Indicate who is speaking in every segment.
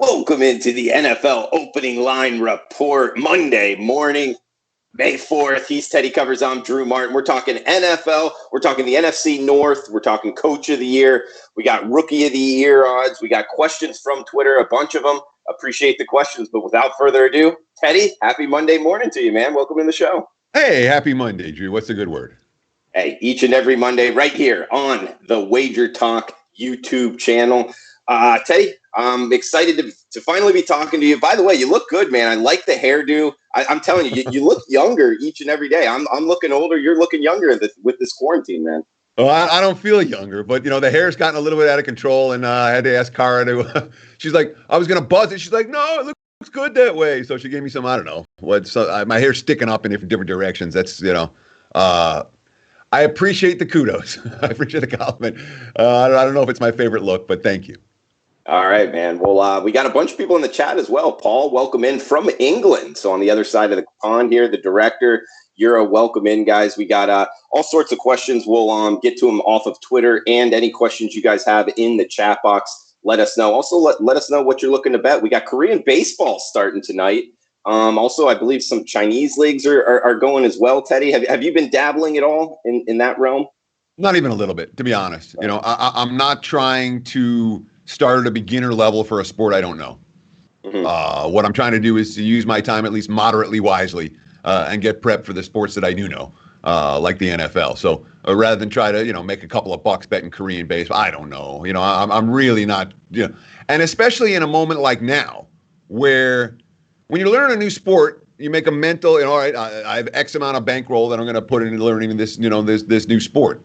Speaker 1: Welcome into the NFL Opening Line Report Monday morning, May 4th. He's Teddy Covers. I'm Drew Martin. We're talking NFL. We're talking the NFC North. We're talking Coach of the Year. We got Rookie of the Year odds. We got questions from Twitter, a bunch of them. Appreciate the questions. But without further ado, Teddy, happy Monday morning to you, man. Welcome in the show.
Speaker 2: Hey, happy Monday, Drew. What's a good word?
Speaker 1: Hey, each and every Monday right here on the WagerTalk YouTube channel. Teddy, I'm excited to finally be talking to you. By the way, you look good, man. I like the hairdo. I'm telling you, you look younger each and every day. I'm looking older. You're looking younger with this quarantine, man.
Speaker 2: Well, I don't feel younger, but, the hair's gotten a little bit out of control, and I had to ask Cara to she's like, I was going to buzz it. She's like, no, it looks good that way. So she gave me some, I don't know. My hair's sticking up in different directions. That's, I appreciate the kudos. I appreciate the compliment. I don't know if it's my favorite look, but thank you.
Speaker 1: All right, man. Well, we got a bunch of people in the chat as well. Paul, welcome in from England. So on the other side of the pond here, the director, you're a welcome in, guys. We got all sorts of questions. We'll get to them off of Twitter, and any questions you guys have in the chat box, let us know. Also, let us know what you're looking to bet. We got Korean baseball starting tonight. Also, I believe some Chinese leagues are going as well. Teddy, have you been dabbling at all in that realm?
Speaker 2: Not even a little bit, to be honest. Right. I'm not trying to start at a beginner level for a sport I don't know. Mm-hmm. What I'm trying to do is to use my time at least moderately wisely and get prepped for the sports that I do know, like the NFL. So rather than try to, make a couple of bucks betting Korean baseball, I don't know. I'm really not, and especially in a moment like now where when you learn a new sport, you make a mental, all right, I have X amount of bankroll that I'm going to put into learning this, this new sport.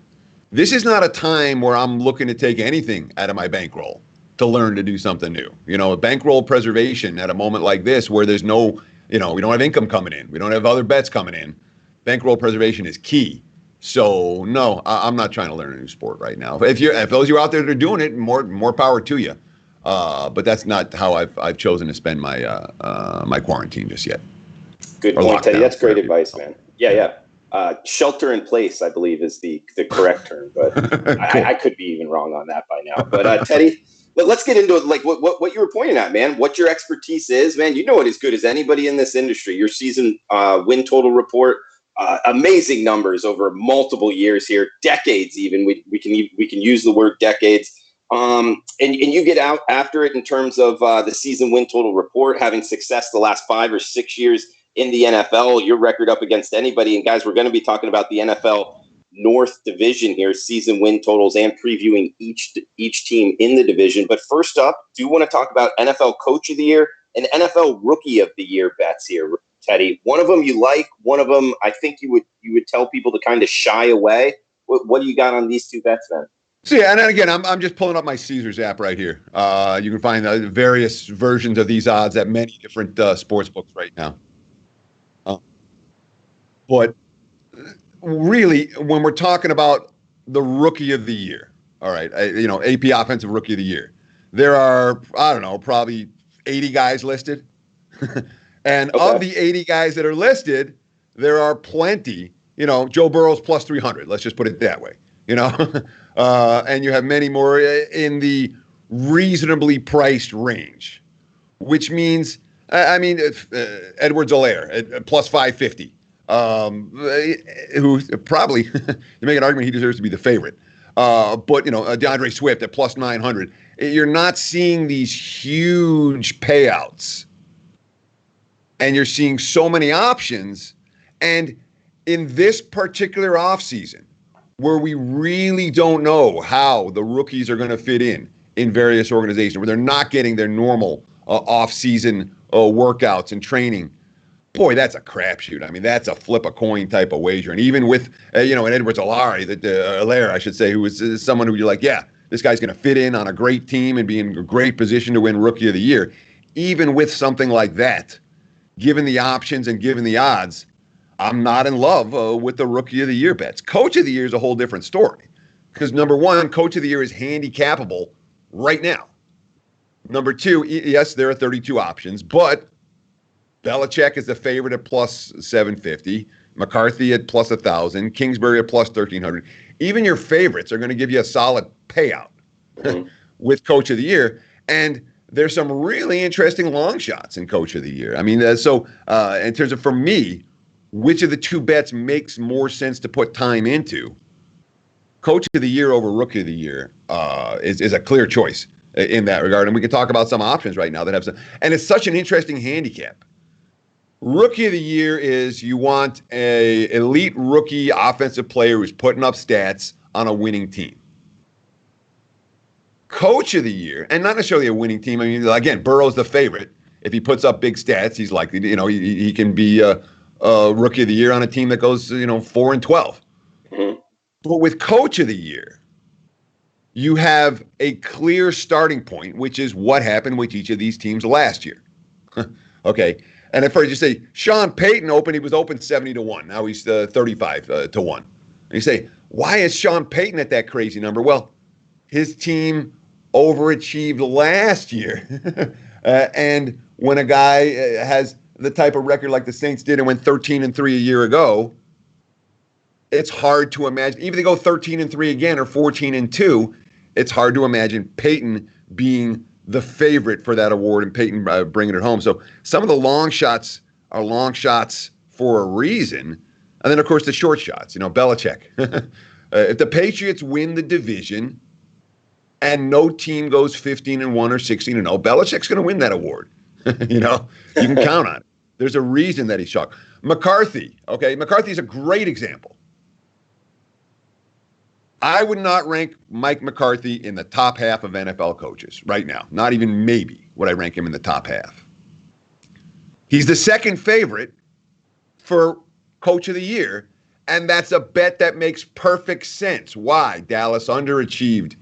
Speaker 2: This is not a time where I'm looking to take anything out of my bankroll to learn to do something new. Bankroll preservation at a moment like this where there's no, we don't have income coming in. We don't have other bets coming in. Bankroll preservation is key. So no, I'm not trying to learn a new sport right now. If those of you out there that are doing it, more power to you. But that's not how I've chosen to spend my my quarantine just yet.
Speaker 1: Good point, Teddy. That's great advice, man. Yeah. Shelter in place, I believe, is the correct term, but cool. I could be even wrong on that by now. But Teddy, let's get into it. Like what you were pointing at, man. What your expertise is, man. You know it as good as anybody in this industry. Your season win total report, amazing numbers over multiple years here, decades even. We can use the word decades. And you get out after it in terms of the season win total report, having success the last 5 or 6 years in the NFL, your record up against anybody. And guys, we're going to be talking about the NFL North division here, season win totals, and previewing each team in the division. But first up, do want to talk about NFL Coach of the Year and NFL Rookie of the Year bets here, Teddy. One of them you like, one of them I think you would tell people to kind of shy away. What do you got on these two bets, man?
Speaker 2: So yeah, and again, I'm just pulling up my Caesars app right here. You can find various versions of these odds at many different sports books right now. But really, when we're talking about the Rookie of the Year, all right, AP Offensive Rookie of the Year, there are, I don't know, probably 80 guys listed. And okay, of the 80 guys that are listed, there are plenty, Joe Burrow's plus 300. Let's just put it that way, and you have many more in the reasonably priced range, which means, Edwards-Helaire at plus 550. Who probably you make an argument he deserves to be the favorite. But DeAndre Swift at plus 900. You're not seeing these huge payouts, and you're seeing so many options. And in this particular offseason, where we really don't know how the rookies are going to fit in various organizations, where they're not getting their normal off-season workouts and training. Boy, that's a crapshoot. I mean, that's a flip a coin type of wager. And even with, an Edwards-Helaire, I should say, who is someone who you're like, yeah, this guy's going to fit in on a great team and be in a great position to win Rookie of the Year. Even with something like that, given the options and given the odds, I'm not in love with the Rookie of the Year bets. Coach of the Year is a whole different story. Because number one, Coach of the Year is handicappable right now. Number two, yes, there are 32 options, but Belichick is the favorite at plus 750, McCarthy at plus 1,000, Kingsbury at plus 1,300. Even your favorites are going to give you a solid payout with Coach of the Year. And there's some really interesting long shots in Coach of the Year. I mean, in terms of, for me, which of the two bets makes more sense to put time into? Coach of the Year over Rookie of the Year is a clear choice in that regard. And we can talk about some options right now that have some. And it's such an interesting handicap. Rookie of the Year is you want a elite rookie offensive player who's putting up stats on a winning team. Coach of the Year, and not necessarily a winning team. I mean, again, Burrow's the favorite. If he puts up big stats, he's likely to, he can be a Rookie of the Year on a team that goes, 4-12.
Speaker 1: Mm-hmm.
Speaker 2: But with Coach of the Year, you have a clear starting point, which is what happened with each of these teams last year. Okay. And at first you say, Sean Payton he was open 70-1. Now he's 35-1. And you say, why is Sean Payton at that crazy number? Well, his team overachieved last year. And when a guy has the type of record like the Saints did and went 13-3 a year ago, it's hard to imagine. Even if they go 13-3 again or 14-2, it's hard to imagine Peyton being the favorite for that award and Peyton bringing it home. So some of the long shots are long shots for a reason. And then, of course, the short shots. Belichick. If the Patriots win the division and no team goes 15-1 or 16-0, Belichick's going to win that award. You can count on it. There's a reason that he's shocked. McCarthy. Okay, McCarthy's a great example. I would not rank Mike McCarthy in the top half of NFL coaches right now. Not even maybe would I rank him in the top half. He's the second favorite for Coach of the Year, and that's a bet that makes perfect sense. Why? Dallas underachieved,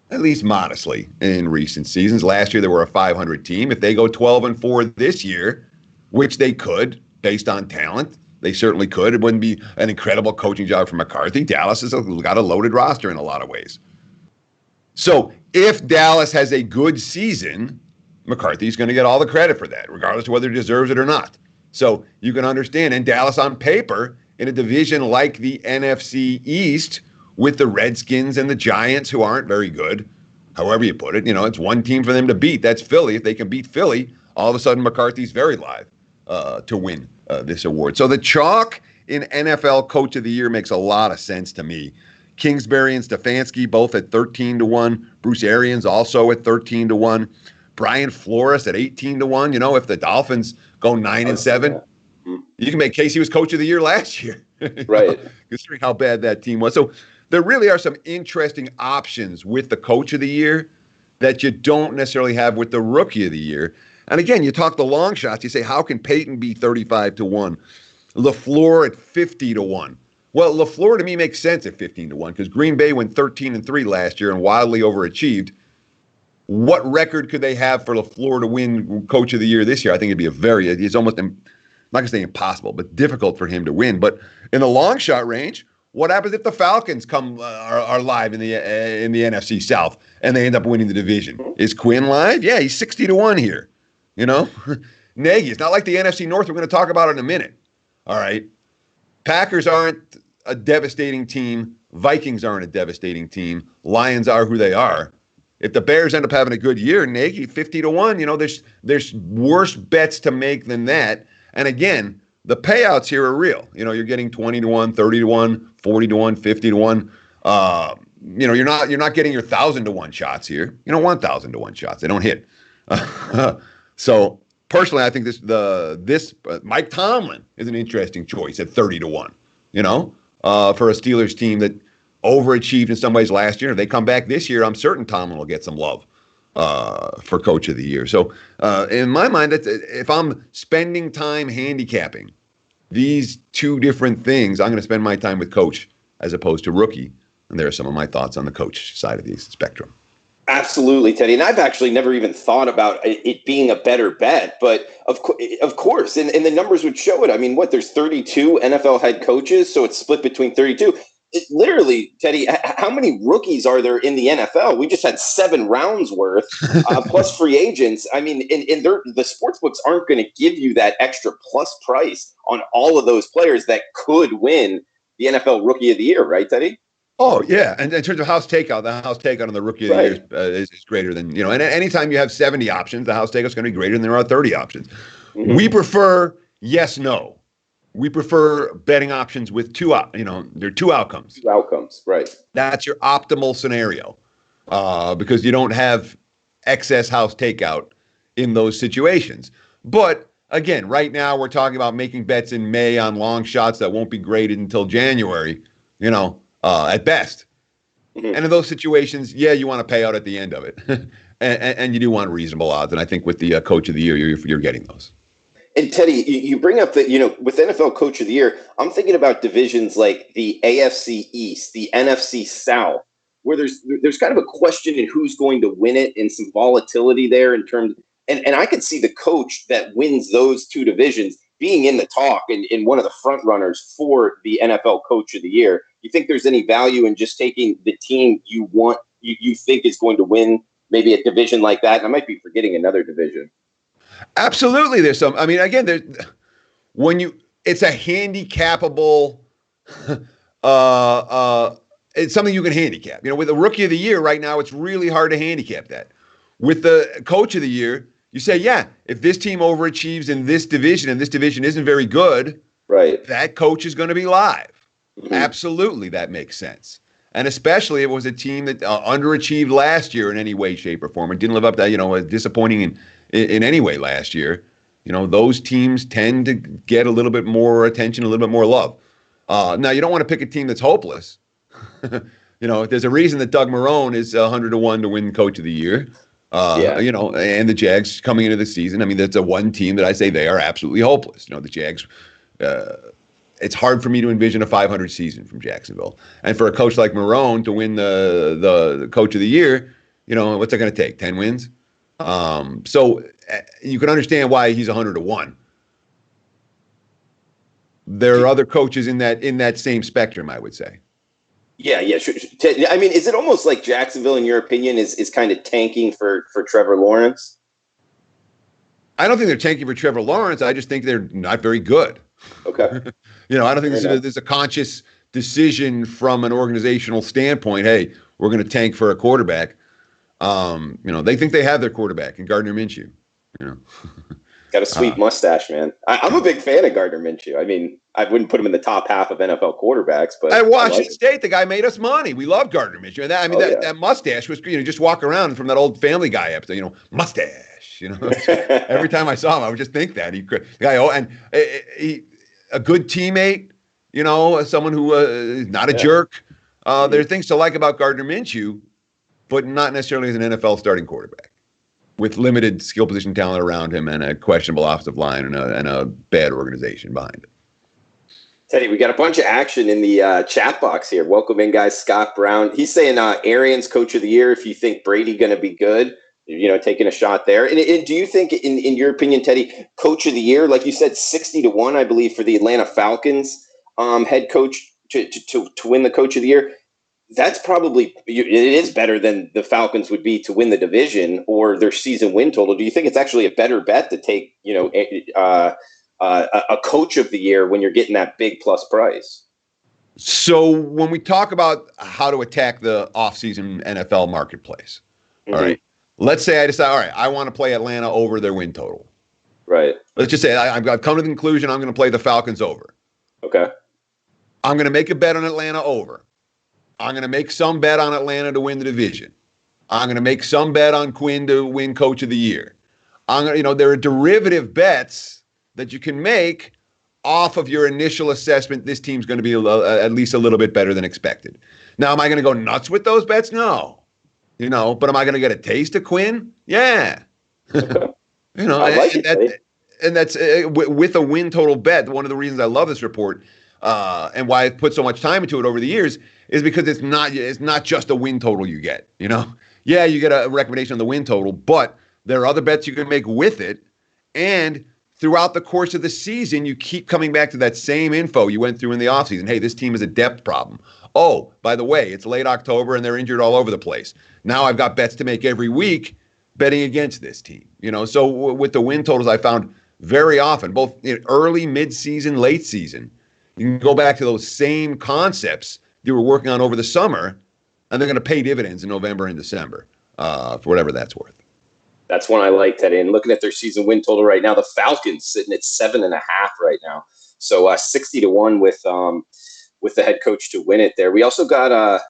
Speaker 2: at least modestly, in recent seasons. Last year, they were a 500 team. If they go 12-4 this year, which they could, based on talent, they certainly could. It wouldn't be an incredible coaching job for McCarthy. Dallas has got a loaded roster in a lot of ways. So if Dallas has a good season, McCarthy's going to get all the credit for that, regardless of whether he deserves it or not. So you can understand. And Dallas on paper, in a division like the NFC East, with the Redskins and the Giants, who aren't very good, however you put it, it's one team for them to beat. That's Philly. If they can beat Philly, all of a sudden McCarthy's very live to win this award. So the chalk in NFL Coach of the Year makes a lot of sense to me. Kingsbury and Stefanski both at 13-1. Bruce Arians also at 13-1. Brian Flores at 18-1. If the Dolphins go 9-7, you can make case he was Coach of the Year last year.
Speaker 1: Right.
Speaker 2: Considering how bad that team was. So there really are some interesting options with the Coach of the Year that you don't necessarily have with the Rookie of the Year. And again, you talk the long shots. You say, how can Peyton be 35-1? LaFleur at 50-1. Well, LaFleur to me makes sense at 15-1 because Green Bay went 13-3 last year and wildly overachieved. What record could they have for LaFleur to win Coach of the Year this year? I think it'd be it's almost, I'm not going to say impossible, but difficult for him to win. But in the long shot range, what happens if the Falcons are live in the NFC South and they end up winning the division? Is Quinn live? Yeah, he's 60-1 here. Nagy, it's not like the NFC North we're going to talk about in a minute. All right. Packers aren't a devastating team. Vikings aren't a devastating team. Lions are who they are. If the Bears end up having a good year, Nagy, 50-1, there's worse bets to make than that. And again, the payouts here are real. You're getting 20-1, 30-1, 40-1, 50-1. You're not getting your 1,000-1 shots here. You don't want 1,000-1 shots. They don't hit. So personally, I think this Mike Tomlin is an interesting choice at 30-1. For a Steelers team that overachieved in some ways last year. If they come back this year, I'm certain Tomlin will get some love for Coach of the Year. So in my mind, if I'm spending time handicapping these two different things, I'm going to spend my time with Coach as opposed to Rookie. And there are some of my thoughts on the Coach side of the spectrum.
Speaker 1: Absolutely, Teddy. And I've actually never even thought about it being a better bet. But of course, and the numbers would show it. I mean, there's 32 NFL head coaches, so it's split between 32. Literally, Teddy, how many rookies are there in the NFL? We just had 7 rounds worth, plus free agents. I mean, the sports books aren't going to give you that extra plus price on all of those players that could win the NFL Rookie of the Year, right, Teddy?
Speaker 2: Oh yeah, and in terms of house takeout, the house takeout on the rookie of the year is greater than And anytime you have 70 options, the house takeout is going to be greater than there are 30 options. Mm-hmm. We prefer yes, no. We prefer betting options with there are two outcomes.
Speaker 1: Two outcomes, right?
Speaker 2: That's your optimal scenario, because you don't have excess house takeout in those situations. But again, right now we're talking about making bets in May on long shots that won't be graded until January. At best. Mm-hmm. And in those situations, you want to pay out at the end of it. and you do want reasonable odds. And I think with the Coach of the Year, you're getting those.
Speaker 1: And Teddy, you bring up that, with NFL Coach of the Year, I'm thinking about divisions like the AFC East, the NFC South, where there's kind of a question in who's going to win it and some volatility there in terms. And I could see the coach that wins those two divisions being in the talk and in one of the front runners for the NFL Coach of the Year. You think there's any value in just taking the team you think is going to win maybe a division like that? And I might be forgetting another division.
Speaker 2: Absolutely. There's some. I mean, again, it's a handicapable. It's something you can handicap. With the Rookie of the Year right now, it's really hard to handicap that. With the Coach of the Year, you say, if this team overachieves in this division and this division isn't very good,
Speaker 1: right, that
Speaker 2: coach is going to be live. Mm-hmm. Absolutely, that makes sense. And especially if it was a team that underachieved last year in any way, shape, or form and didn't live up to, disappointing in any way last year. Those teams tend to get a little bit more attention, a little bit more love. Now, you don't want to pick a team that's hopeless. There's a reason that Doug Marrone is 100-1 to win Coach of the Year. And the Jags coming into the season, I mean, that's a one team that I say they are absolutely hopeless. The Jags, it's hard for me to envision a 500 season from Jacksonville. And for a coach like Marrone to win the Coach of the Year, what's that going to take? 10 wins? So you can understand why he's 100-1. There are other coaches in that same spectrum, I would say.
Speaker 1: Yeah, sure. I mean, is it almost like Jacksonville, in your opinion, is kind of tanking for Trevor Lawrence?
Speaker 2: I don't think they're tanking for Trevor Lawrence. I just think they're not very good.
Speaker 1: Okay.
Speaker 2: I don't think there's a conscious decision from an organizational standpoint. Hey, we're going to tank for a quarterback. They think they have their quarterback in Gardner Minshew.
Speaker 1: Got a sweet mustache, man. I'm a big fan of Gardner Minshew. I mean, I wouldn't put him in the top half of NFL quarterbacks, but
Speaker 2: at Washington State, the guy made us money. We love Gardner Minshew. That mustache was, just walk around from that old Family Guy episode, mustache. Every time I saw him, I would just think that he a good teammate. Someone who is not a jerk. There are things to like about Gardner Minshew, but not necessarily as an NFL starting quarterback with limited skill position talent around him and a questionable offensive line and a bad organization behind it.
Speaker 1: Teddy, we got a bunch of action in the chat box here. Welcome in, guys. Scott Brown. He's saying Arians Coach of the Year if you think Brady going to be good. Taking a shot there. And do you think, in your opinion, Teddy, Coach of the Year, like you said, 60-1, I believe, for the Atlanta Falcons head coach to win the Coach of the Year? That's probably, it is better than the Falcons would be to win the division or their season win total. Do you think it's actually a better bet to take, a Coach of the Year when you're getting that big plus price?
Speaker 2: So when we talk about how to attack the offseason NFL marketplace, all right, let's say I decide, all right, I want to play Atlanta over their win total.
Speaker 1: Right.
Speaker 2: Let's just say I've come to the conclusion I'm going to play the Falcons over.
Speaker 1: Okay.
Speaker 2: I'm going to make a bet on Atlanta over. I'm going to make some bet on Atlanta to win the division. I'm going to make some bet on Quinn to win Coach of the Year. There are derivative bets that you can make off of your initial assessment. This team's going to be at least a little bit better than expected. Now, am I going to go nuts with those bets? No. But am I going to get a taste of Quinn? Yeah.
Speaker 1: Okay. I like it.
Speaker 2: And that's with a win total bet. One of the reasons I love this report and why I put so much time into it over the years is because it's not just a win total you get. Yeah, you get a recommendation on the win total, but there are other bets you can make with it. And throughout the course of the season, you keep coming back to that same info you went through in the offseason. Hey, this team is a depth problem. Oh, by the way, it's late October and they're injured all over the place. Now I've got bets to make every week betting against this team. So with the win totals, I found very often, both in early, mid-season, late season, you can go back to those same concepts you were working on over the summer, and they're going to pay dividends in November and December for whatever that's worth.
Speaker 1: That's one I like, Teddy. And looking at their season win total right now, the Falcons sitting at 7.5 right now. So 60-1 with the head coach to win it there. We also got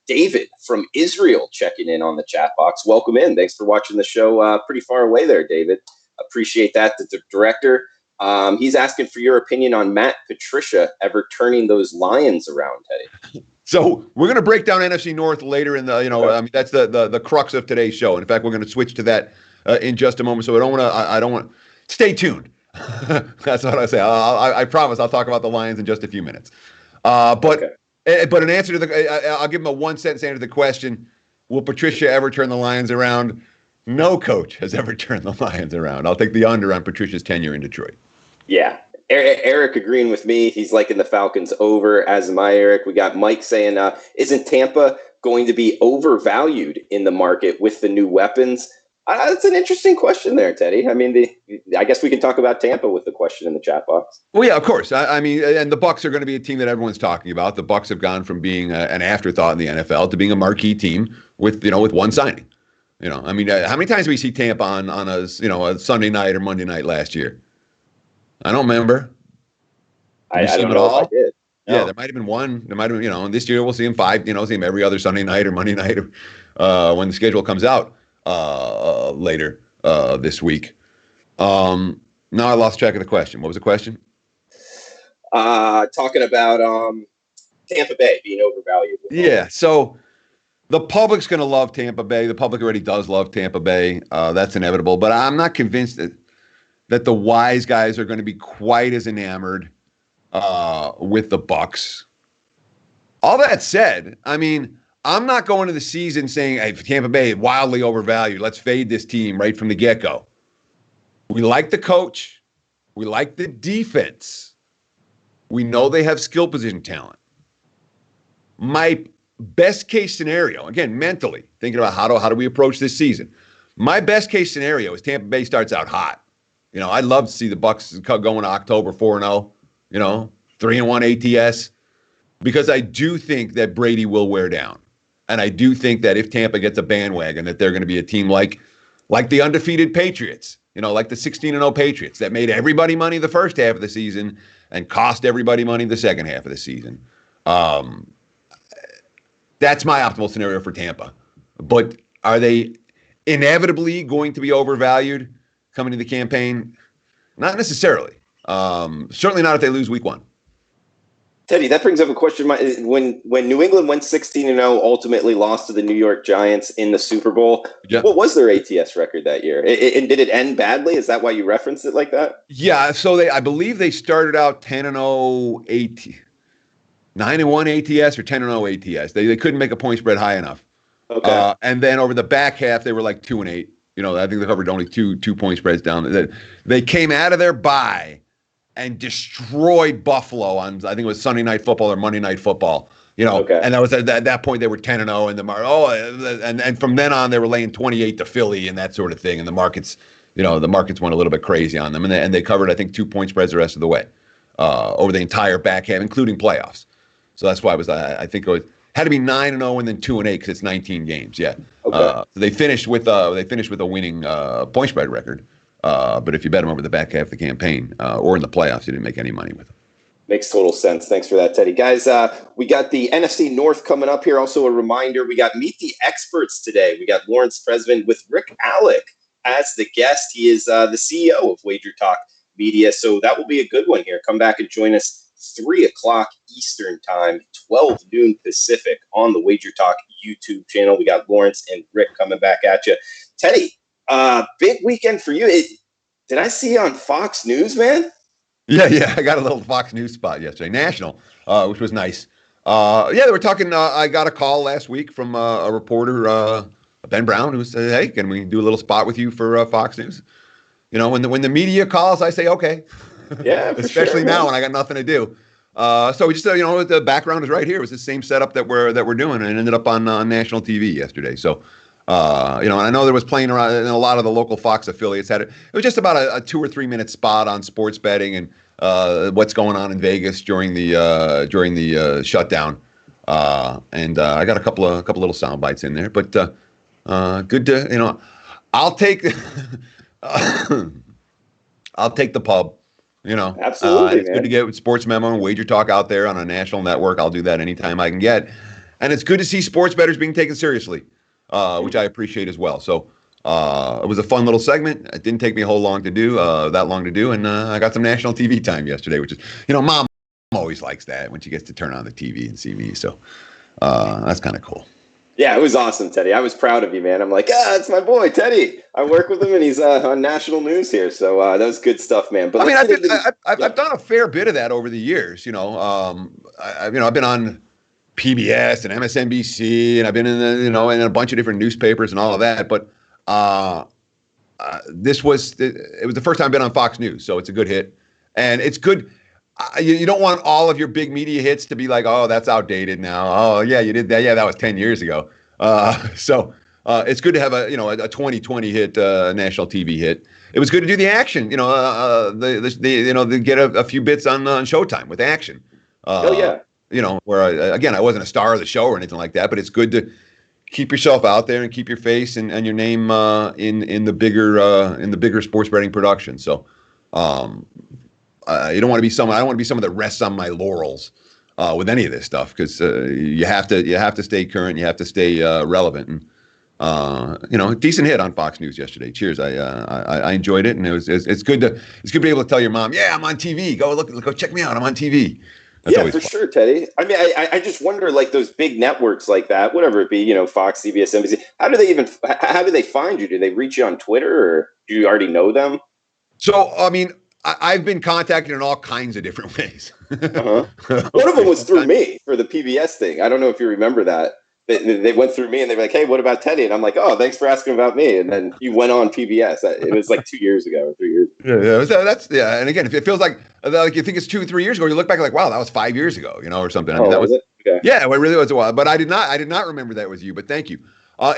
Speaker 1: David from Israel checking in on the chat box. Welcome in. Thanks for watching the show pretty far away there, David. Appreciate that. The director. He's asking for your opinion on Matt Patricia ever turning those Lions around, Teddy.
Speaker 2: So we're going to break down NFC North later in the, I mean, that's the crux of today's show. In fact, we're going to switch to that in just a moment. So I don't want stay tuned. That's what I say. I promise I'll talk about the Lions in just a few minutes. But an answer to I'll give him a one-sentence answer to the question, will Patricia ever turn the Lions around? No coach has ever turned the Lions around. I'll take the under on Patricia's tenure in Detroit.
Speaker 1: Yeah. Eric agreeing with me. He's liking the Falcons over, as am I, Eric. We got Mike saying, isn't Tampa going to be overvalued in the market with the new weapons? That's an interesting question there, Teddy. I mean, I guess we can talk about Tampa with the question in the chat box.
Speaker 2: Well, yeah, of course. I mean, and the Bucs are going to be a team that everyone's talking about. The Bucs have gone from being an afterthought in the NFL to being a marquee team with one signing. I mean, how many times did we see Tampa on a Sunday night or Monday night last year? I don't remember.
Speaker 1: I don't know if I did. No.
Speaker 2: Yeah, there might have been one. There might have been, and this year we'll see him see him every other Sunday night or Monday night when the schedule comes out later this week. Now I lost track of the question. What was the question?
Speaker 1: Talking about Tampa Bay being overvalued.
Speaker 2: Yeah, so the public's going to love Tampa Bay. The public already does love Tampa Bay. That's inevitable. But I'm not convinced that the wise guys are going to be quite as enamored with the Bucs. All that said, I mean, I'm not going to the season saying, hey, Tampa Bay wildly overvalued. Let's fade this team right from the get-go. We like the coach. We like the defense. We know they have skill position talent. My best case scenario, again, mentally, thinking about how do we approach this season. My best case scenario is Tampa Bay starts out hot. I'd love to see the Bucs going to October 4-0, 3-1 ATS, because I do think that Brady will wear down. And I do think that if Tampa gets a bandwagon, that they're going to be a team like the undefeated Patriots, like the 16-0 Patriots that made everybody money the first half of the season and cost everybody money the second half of the season. That's my optimal scenario for Tampa. But are they inevitably going to be overvalued coming to the campaign? Not necessarily. Certainly not if they lose week one.
Speaker 1: Teddy, that brings up a question. When New England went 16-0, ultimately lost to the New York Giants in the Super Bowl, What was their ATS record that year? And did it end badly? Is that why you referenced it like that?
Speaker 2: Yeah, so I believe they started out 10-0 9-1 ATS or 10-0 ATS. They couldn't make a point spread high enough.
Speaker 1: Okay.
Speaker 2: And then over the back half, they were like 2-8. I think they covered only two point spreads down. They came out of their bye and destroyed Buffalo on, I think it was Sunday Night Football or Monday Night Football.
Speaker 1: Okay.
Speaker 2: And that was at that point they were 10-0, and from then on they were laying 28 to Philly and that sort of thing. And the markets went a little bit crazy on them, and they covered, I think, 2 point spreads the rest of the way over the entire back half, including playoffs. So that's why I think it had to be 9-0 and then 2-8 because it's 19 games. Yeah.
Speaker 1: Okay.
Speaker 2: So they finished with a winning point spread record. But if you bet them over the back half of the campaign or in the playoffs, you didn't make any money with them.
Speaker 1: Makes total sense. Thanks for that, Teddy. Guys, we got the NFC North coming up here. Also a reminder, we got Meet the Experts today. We got Lawrence Presvin with Rick Alec as the guest. He is the CEO of WagerTalk Media, so that will be a good one here. Come back and join us 3 o'clock Eastern time, 12 noon Pacific on the WagerTalk YouTube channel. We got Lawrence and Rick coming back at you. Teddy, big weekend for you. Did I see you on Fox News, man?
Speaker 2: Yeah. I got a little Fox News spot yesterday, national, which was nice. They were talking. I got a call last week from a reporter, Ben Brown, who said, "Hey, can we do a little spot with you for Fox News?" When the media calls, I say, "Okay."
Speaker 1: Yeah,
Speaker 2: especially now when I got nothing to do. So we just, the background is right here. It was the same setup that we're doing, and it ended up on national TV yesterday. So, and I know there was playing around, and a lot of the local Fox affiliates had it. It was just about a 2 or 3 minute spot on sports betting and what's going on in Vegas during the shutdown. And I got a couple little sound bites in there, but good to I'll take I'll take the pub.
Speaker 1: Absolutely,
Speaker 2: it's
Speaker 1: man.
Speaker 2: good to get Sports Memo and Wager Talk out there on a national network. I'll do that anytime I can get, and it's good to see sports bettors being taken seriously, which I appreciate as well. So it was a fun little segment. It didn't take me that long to do, and I got some national TV time yesterday, which is Mom always likes that when she gets to turn on the TV and see me. So that's kind of cool.
Speaker 1: Yeah, it was awesome, Teddy. I was proud of you, man. I'm like, it's my boy, Teddy. I work with him, and he's on national news here. So that was good stuff, man. But
Speaker 2: I've done a fair bit of that over the years. I've been on PBS and MSNBC, and I've been in a bunch of different newspapers and all of that. But it was the first time I've been on Fox News, so it's a good hit, and it's good. You don't want all of your big media hits to be like, oh, that's outdated now. Oh, yeah, you did that. Yeah, that was 10 years ago. So it's good to have a 2020 hit, national TV hit. It was good to do the action. Get a few bits on Showtime with action. Where I wasn't a star of the show or anything like that, but it's good to keep yourself out there and keep your face and your name in the bigger sports betting production. So. You don't want to be someone. I don't want to be someone that rests on my laurels with any of this stuff, because you have to stay current. You have to stay relevant. And a decent hit on Fox News yesterday. Cheers. I enjoyed it, and it's good to be able to tell your mom, yeah, I'm on TV. Go check me out. I'm on TV. That's
Speaker 1: for sure, Teddy. I mean, I just wonder, like, those big networks like that, whatever it be, Fox, CBS, NBC. How do they find you? Do they reach you on Twitter, or do you already know them?
Speaker 2: So, I mean, I've been contacted in all kinds of different ways.
Speaker 1: One of them was through me for the PBS thing. I don't know if you remember that. They went through me and they were like, hey, what about Teddy? And I'm like, oh, thanks for asking about me. And then you went on PBS. It was like 2 years ago or 3 years ago.
Speaker 2: Yeah. And again, if it feels like you think it's 2 or 3 years ago, you look back like, wow, that was 5 years ago, or something. I mean, that was it? Okay. Yeah, it really was a while. But I did not remember that was you. But thank you.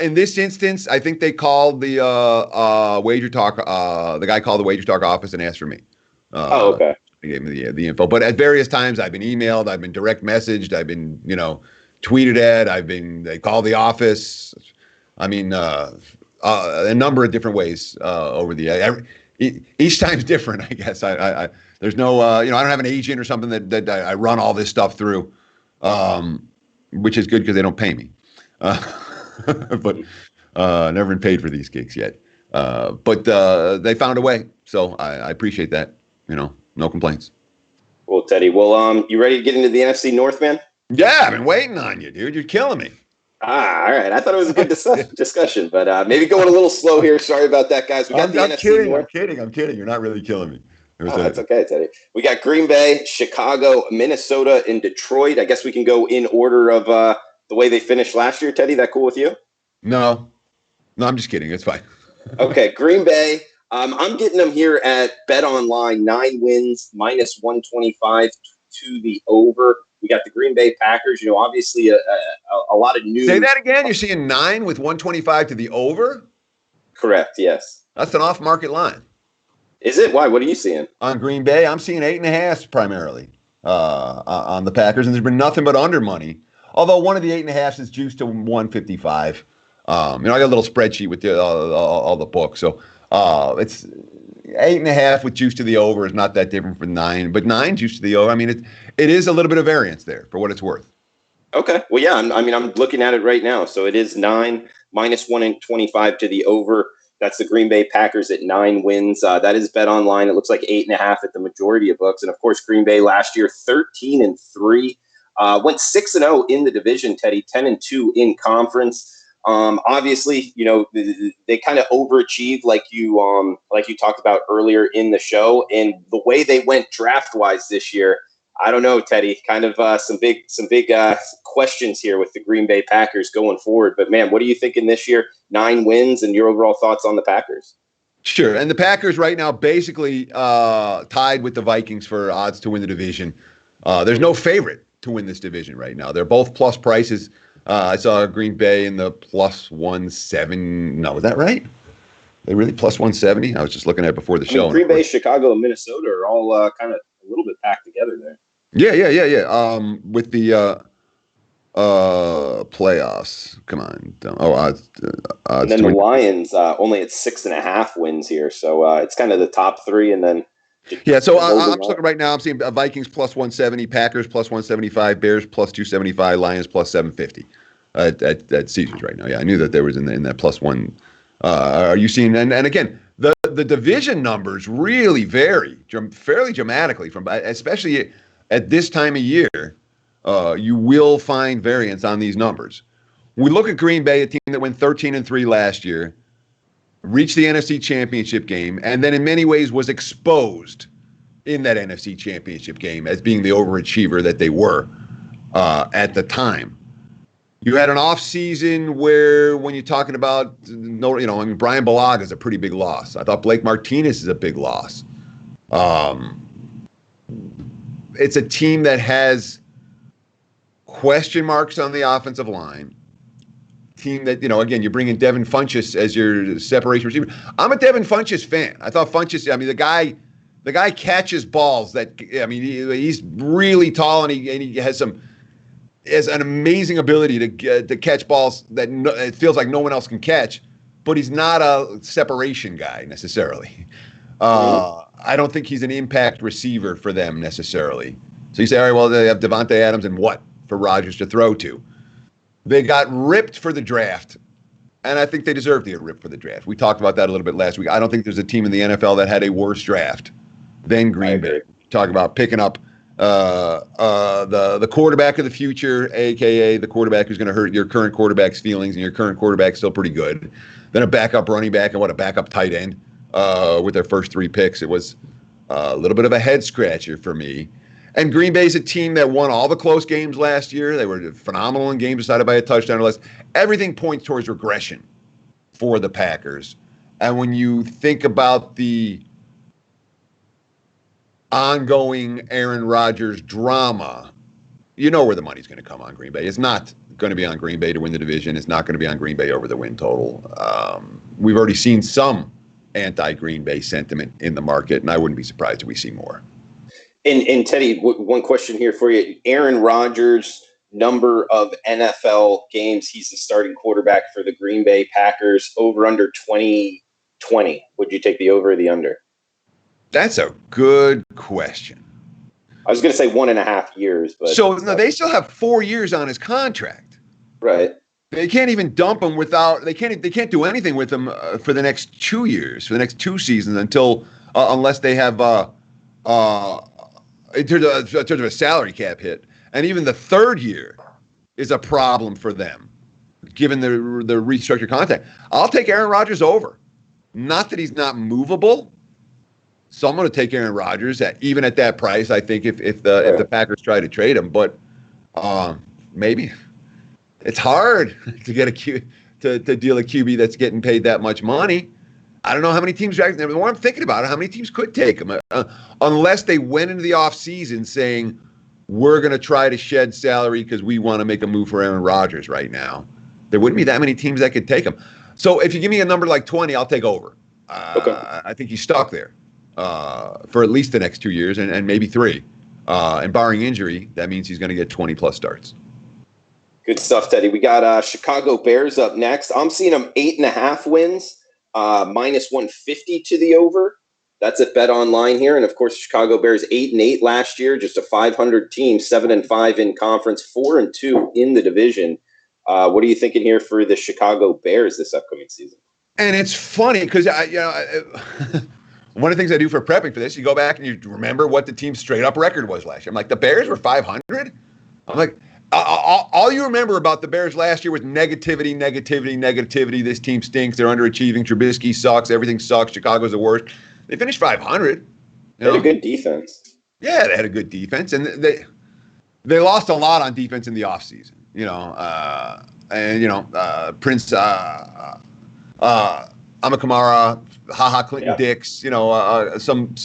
Speaker 2: In this instance, I think they called the WagerTalk. The guy called the WagerTalk office and asked for me.
Speaker 1: Okay.
Speaker 2: I gave me the info. But at various times, I've been emailed, I've been direct messaged, I've been tweeted at, they call the office. I mean, a number of different ways over the each time's different, I guess. There's no I don't have an agent or something that I run all this stuff through, which is good because they don't pay me. But never been paid for these gigs yet. But they found a way, so I appreciate that. No complaints.
Speaker 1: Well, Teddy, you ready to get into the NFC North, man?
Speaker 2: Yeah, I've been waiting on you, dude. You're killing me.
Speaker 1: All right. I thought it was a good discussion, but maybe going a little slow here. Sorry about that, guys. We got the NFC North.
Speaker 2: I'm kidding. You're not really killing me.
Speaker 1: That's okay, Teddy. We got Green Bay, Chicago, Minnesota, and Detroit. I guess we can go in order of the way they finished last year, Teddy. That cool with you?
Speaker 2: No, I'm just kidding. It's fine.
Speaker 1: Okay, Green Bay. I'm getting them here at Bet Online, 9 wins, minus 125 to the over. We got the Green Bay Packers. Obviously a lot of news.
Speaker 2: Say that again. You're seeing 9 with 125 to the over?
Speaker 1: Correct. Yes.
Speaker 2: That's an off-market line.
Speaker 1: Is it? Why? What are you seeing?
Speaker 2: On Green Bay, I'm seeing 8.5 primarily on the Packers, and there's been nothing but under money. Although one of the 8.5 is juiced to 155. I got a little spreadsheet with all the books, so it's 8.5 with juice to the over is not that different from 9, but 9 juice to the over. I mean, it is a little bit of variance there for what it's worth.
Speaker 1: Okay. Well, yeah. I'm looking at it right now. So it is 9 minus 125 to the over. That's the Green Bay Packers at 9 wins. That is Bet Online. It looks like 8.5 at the majority of books. And of course, Green Bay last year 13-3, went 6-0 in the division. Teddy 10-2 in conference. Obviously, they kind of overachieved, like you talked about earlier in the show, and the way they went draft wise this year. I don't know, Teddy. Kind of some big questions here with the Green Bay Packers going forward. But man, what are you thinking this year? 9 wins, and your overall thoughts on the Packers?
Speaker 2: Sure. And the Packers right now basically tied with the Vikings for odds to win the division. There's no favorite to win this division right now. They're both plus prices. I saw Green Bay in the plus 170. No, was that right? They really plus 170? I was just looking at it before the show.
Speaker 1: Green Bay, Chicago, and Minnesota are all kind of a little bit packed together there.
Speaker 2: Yeah. With the Playoffs. Come on. Odds
Speaker 1: and then the Lions only at 6.5 wins here, so it's kind of the top three, and then
Speaker 2: yeah. So I'm looking right now. I'm seeing Vikings plus 170, Packers plus 175, Bears plus 275, Lions plus 750 at Caesars right now. Yeah, I knew that there was in that plus one. Are you seeing? And again, the division numbers really vary fairly dramatically from, especially at this time of year. You will find variance on these numbers. We look at Green Bay, a team that went 13-3 last year, reached the NFC Championship game, and then in many ways was exposed in that NFC Championship game as being the overachiever that they were at the time. You had an offseason where, when you're talking about, Brian Bulaga is a pretty big loss. I thought Blake Martinez is a big loss. It's a team that has question marks on the offensive line. Team that, again, you bring in Devin Funchess as your separation receiver. I'm a Devin Funchess fan. I thought Funchess, the guy catches balls he's really tall and he has an amazing ability to catch balls that it feels like no one else can catch, but he's not a separation guy necessarily. I don't think he's an impact receiver for them necessarily. So you say, all right, well, they have Devontae Adams and what for Rodgers to throw to? They got ripped for the draft, and I think they deserve to get ripped for the draft. We talked about that a little bit last week. I don't think there's a team in the NFL that had a worse draft than Green Bay. Talk about picking up the quarterback of the future, a.k.a. the quarterback who's going to hurt your current quarterback's feelings, and your current quarterback's still pretty good. Then a backup running back and a backup tight end with their first 3 picks. It was a little bit of a head-scratcher for me. And Green Bay's a team that won all the close games last year. They were phenomenal in games decided by a touchdown or less. Everything points towards regression for the Packers. And when you think about the ongoing Aaron Rodgers drama, you know where the money's going to come on Green Bay. It's not going to be on Green Bay to win the division. It's not going to be on Green Bay over the win total. We've already seen some anti-Green Bay sentiment in the market, and I wouldn't be surprised if we see more.
Speaker 1: And Teddy, one question here for you. Aaron Rodgers, number of NFL games he's the starting quarterback for the Green Bay Packers, over under 2020. Would you take the over or the under?
Speaker 2: That's a good question.
Speaker 1: I was going to say 1.5 years, but
Speaker 2: they still have 4 years on his contract.
Speaker 1: Right.
Speaker 2: They can't even dump him they can't do anything with him for the next 2 years, for the next 2 seasons unless they have in terms of a salary cap hit. And even the 3rd year is a problem for them, given the restructured contract. I'll take Aaron Rodgers over. Not that he's not movable. So I'm going to take Aaron Rodgers even at that price. I think if the Packers try to trade him, but maybe it's hard to get to deal a QB that's getting paid that much money. I don't know how many teams. The more I'm thinking about it, how many teams could take him, unless they went into the offseason saying we're going to try to shed salary because we want to make a move for Aaron Rodgers right now. There wouldn't be that many teams that could take him. So if you give me a number like 20, I'll take over. I think he's stuck there for at least the next 2 years and maybe 3. And barring injury, that means he's going to get 20-plus starts.
Speaker 1: Good stuff, Teddy. We got Chicago Bears up next. I'm seeing them 8.5 wins, minus 150 to the over. That's at Bet Online here. And, of course, Chicago Bears 8-8 last year, just a 500 team, 7-5 in conference, 4-2 in the division. What are you thinking here for the Chicago Bears this upcoming season?
Speaker 2: And it's funny because one of the things I do for prepping for this, you go back and you remember what the team's straight-up record was last year. I'm like, the Bears were 500? I'm like, all you remember about the Bears last year was negativity. This team stinks. They're underachieving. Trubisky sucks. Everything sucks. Chicago's the worst. They finished 500.
Speaker 1: They had a good defense.
Speaker 2: Yeah, they had a good defense. And they lost a lot on defense in the offseason. Prince Amakamara, Clinton Dix, some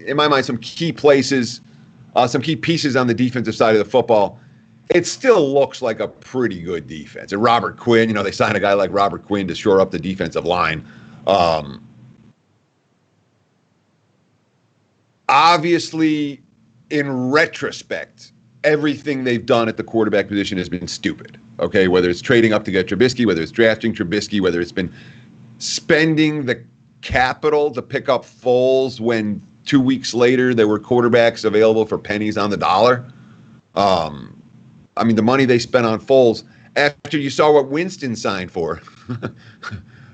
Speaker 2: in my mind, some key places, some key pieces on the defensive side of the football. It still looks like a pretty good defense. And Robert Quinn, they signed a guy like Robert Quinn to shore up the defensive line. Obviously, in retrospect, everything they've done at the quarterback position has been stupid. Okay, whether it's trading up to get Trubisky, whether it's drafting Trubisky, whether it's been spending the capital to pick up Foles when 2 weeks later there were quarterbacks available for pennies on the dollar. I mean, the money they spent on Foles after you saw what Winston signed for.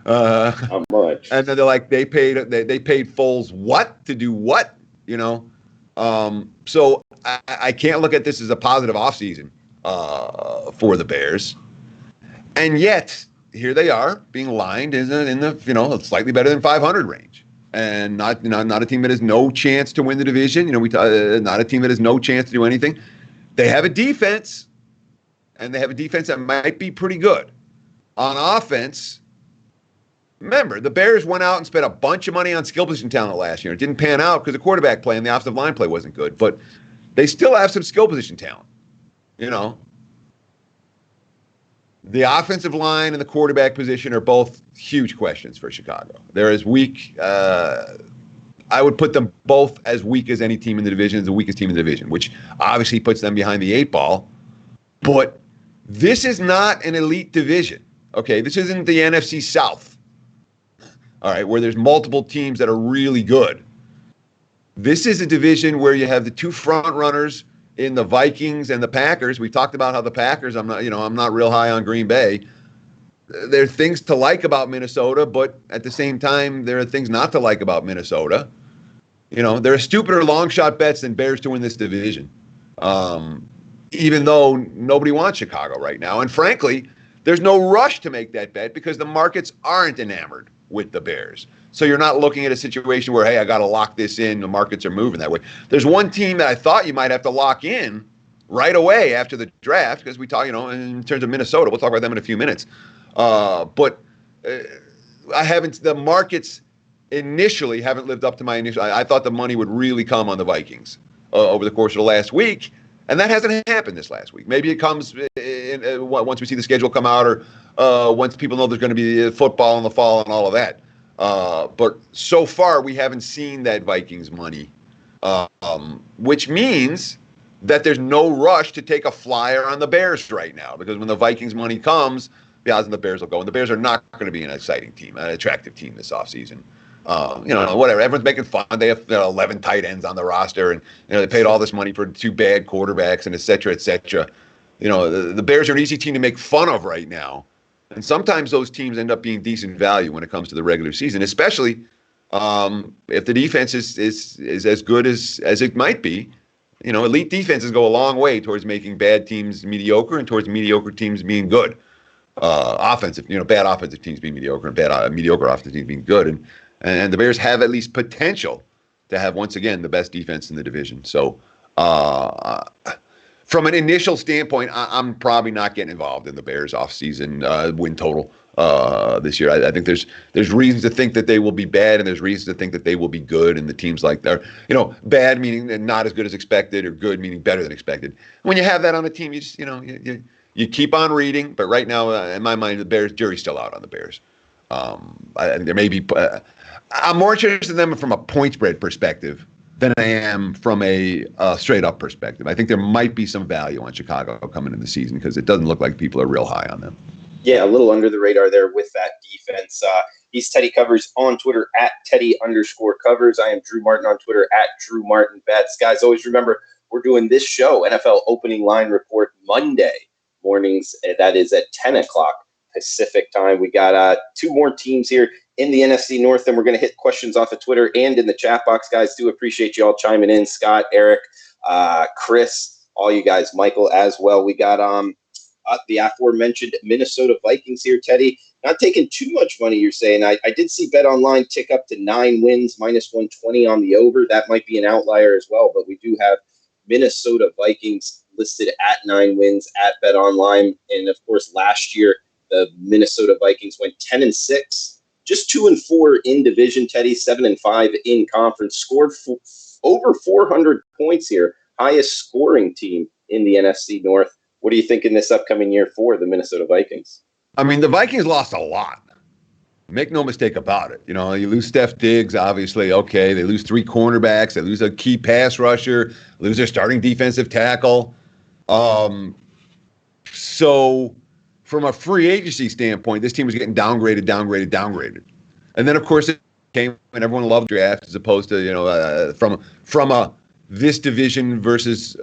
Speaker 1: How much?
Speaker 2: And then they're like, they paid Foles what to do what, you know? So I can't look at this as a positive offseason for the Bears. And yet, here they are being lined in the slightly better than 500 range, and not a team that has no chance to win the division. Not a team that has no chance to do anything. They have a defense, and they have a defense that might be pretty good. On offense, remember, the Bears went out and spent a bunch of money on skill position talent last year. It didn't pan out because the quarterback play and the offensive line play wasn't good, but they still have some skill position talent. The offensive line and the quarterback position are both huge questions for Chicago. They're as weak. I would put them both as weak as any team in the division, as the weakest team in the division, which obviously puts them behind the 8 ball. But this is not an elite division. Okay, this isn't the NFC South. All right, where there's multiple teams that are really good. This is a division where you have the two front runners in the Vikings and the Packers. We talked about how the Packers, I'm not real high on Green Bay. There are things to like about Minnesota, but at the same time, there are things not to like about Minnesota. There are stupider long shot bets than Bears to win this division, even though nobody wants Chicago right now. And frankly, there's no rush to make that bet because the markets aren't enamored with the Bears. So you're not looking at a situation where, hey, I got to lock this in. The markets are moving that way. There's one team that I thought you might have to lock in right away after the draft because we talk, in terms of Minnesota. We'll talk about them in a few minutes. But the markets initially haven't lived up to my initial. I thought the money would really come on the Vikings over the course of the last week. And that hasn't happened this last week. Maybe it comes once we see the schedule come out or once people know there's going to be football in the fall and all of that. But so far, we haven't seen that Vikings money, which means that there's no rush to take a flyer on the Bears right now, because when the Vikings money comes, the odds on the Bears will go. And the Bears are not going to be an exciting team, an attractive team this offseason. Whatever. Everyone's making fun. They have 11 tight ends on the roster, and they paid all this money for 2 bad quarterbacks, and et cetera, et cetera. The Bears are an easy team to make fun of right now. And sometimes those teams end up being decent value when it comes to the regular season, especially if the defense is as good as it might be. Elite defenses go a long way towards making bad teams mediocre and towards mediocre teams being good. Bad offensive teams being mediocre and bad mediocre offensive teams being good. And the Bears have at least potential to have, once again, the best defense in the division. So from an initial standpoint, I'm probably not getting involved in the Bears offseason win total this year. I think there's reasons to think that they will be bad, and there's reasons to think that they will be good. And the teams like that, bad meaning not as good as expected, or good meaning better than expected. When you have that on a team, you just you keep on reading. But right now, in my mind, the Bears jury's still out on the Bears. I think there may be. I'm more interested in them from a point spread perspective than I am from a straight up perspective. I think there might be some value on Chicago coming in the season because it doesn't look like people are real high on them.
Speaker 1: Yeah, a little under the radar there with that defense. He's Teddy Covers on Twitter at Teddy_Covers. I am Drew Martin on Twitter at DrewMartinBets. Guys, always remember we're doing this show, NFL Opening Line Report, Monday mornings. That is at 10 o'clock Pacific time. We got 2 more teams here in the NFC North, and we're going to hit questions off of Twitter and in the chat box. Guys, do appreciate you all chiming in. Scott, Eric, Chris, all you guys, Michael as well. We got the aforementioned Minnesota Vikings here, Teddy. Not taking too much money, you're saying. I did see Bet Online tick up to 9 wins, minus 120 on the over. That might be an outlier as well, but we do have Minnesota Vikings listed at 9 wins at Bet Online. And, of course, last year, the Minnesota Vikings went 10-6. Just 2-4 in division, Teddy, 7-5 in conference. Scored over 400 points here. Highest scoring team in the NFC North. What do you think in this upcoming year for the Minnesota Vikings?
Speaker 2: I mean, the Vikings lost a lot. Make no mistake about it. You lose Steph Diggs, obviously. Okay, they lose 3 cornerbacks. They lose a key pass rusher. Lose their starting defensive tackle. So from a free agency standpoint, this team was getting downgraded. And then, of course, it came and everyone loved draft as opposed to, from this division versus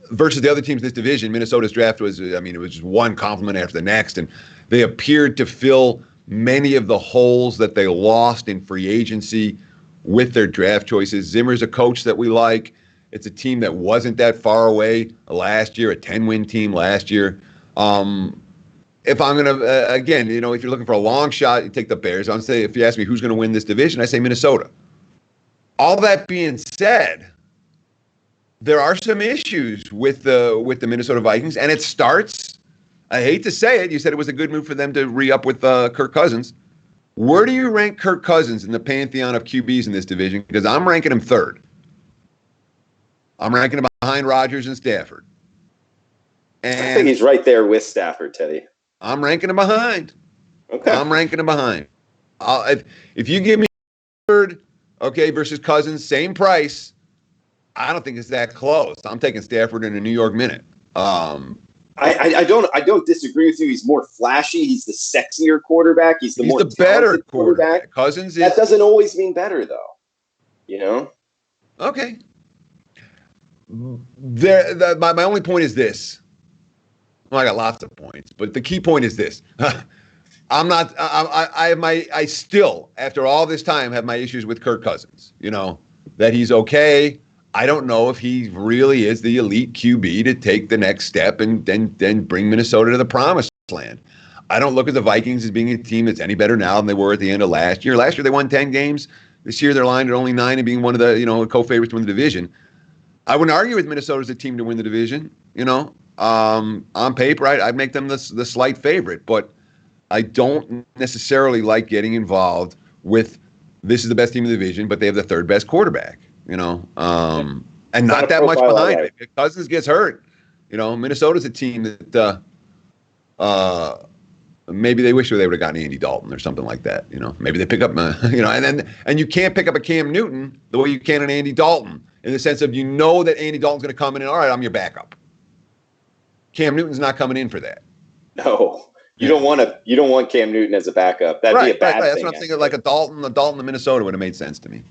Speaker 2: the other teams in this division. Minnesota's draft was, it was just one compliment after the next. And they appeared to fill many of the holes that they lost in free agency with their draft choices. Zimmer's a coach that we like. It's a team that wasn't that far away last year, a 10-win team last year. If I'm going to, again, if you're looking for a long shot, you take the Bears. I'm say if you ask me who's going to win this division, I say Minnesota. All that being said, there are some issues with the Minnesota Vikings, and it starts, I hate to say it, you said it was a good move for them to re-up with Kirk Cousins. Where do you rank Kirk Cousins in the pantheon of QBs in this division? Because I'm ranking him third. I'm ranking him behind Rodgers and Stafford. And
Speaker 1: I think he's right there with Stafford, Teddy.
Speaker 2: I'm ranking him behind.
Speaker 1: Okay.
Speaker 2: I'm ranking him behind. If you give me third, versus Cousins, same price, I don't think it's that close. I'm taking Stafford in a New York minute.
Speaker 1: I don't disagree with you. He's more flashy. He's the sexier quarterback. He's the
Speaker 2: better quarterback. Cousins
Speaker 1: that doesn't always mean better, though.
Speaker 2: Okay. My only point is this. Well, I got lots of points, but the key point is this. I still, after all this time, have my issues with Kirk Cousins. That he's okay. I don't know if he really is the elite QB to take the next step and then bring Minnesota to the promised land. I don't look at the Vikings as being a team that's any better now than they were at the end of last year. Last year they won 10 games. This year they're lined at only 9 and being one of the co-favorites to win the division. I wouldn't argue with Minnesota as a team to win the division. On paper, I'd make them the slight favorite, but I don't necessarily like getting involved with this is the best team in the division, but they have the third best quarterback. And not that much behind it. If Cousins gets hurt, Minnesota's a team that maybe they wish they would have gotten Andy Dalton or something like that. Maybe they pick up, and you can't pick up a Cam Newton the way you can an Andy Dalton in the sense of that Andy Dalton's going to come in and all right, I'm your backup. Cam Newton's not coming in for that.
Speaker 1: No, you don't want Cam Newton as a backup. That'd be a bad thing.
Speaker 2: That's what I'm thinking. Like a Dalton to Minnesota would have made sense to me.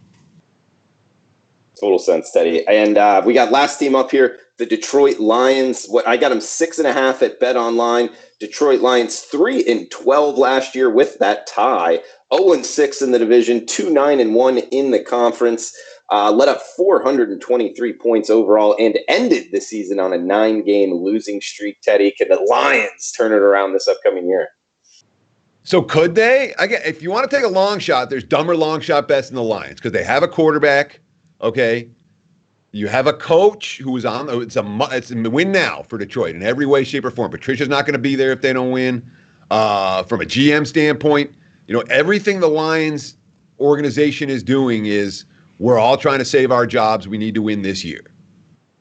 Speaker 1: Total sense, Teddy. And we got last team up here, the Detroit Lions. I got them 6.5 at Bet Online. Detroit Lions 3-12 last year with that tie. 0-6 in the division, 2-9-1 in the conference. Let up 423 points overall and ended the season on a 9-game losing streak. Teddy, can the Lions turn it around this upcoming year?
Speaker 2: So could they? Again, if you want to take a long shot, there's dumber long shot bets in the Lions because they have a quarterback. Okay, you have a coach who is on. It's a win now for Detroit in every way, shape, or form. Patricia's not going to be there if they don't win. From a GM standpoint, everything the Lions organization is doing is we're all trying to save our jobs. We need to win this year.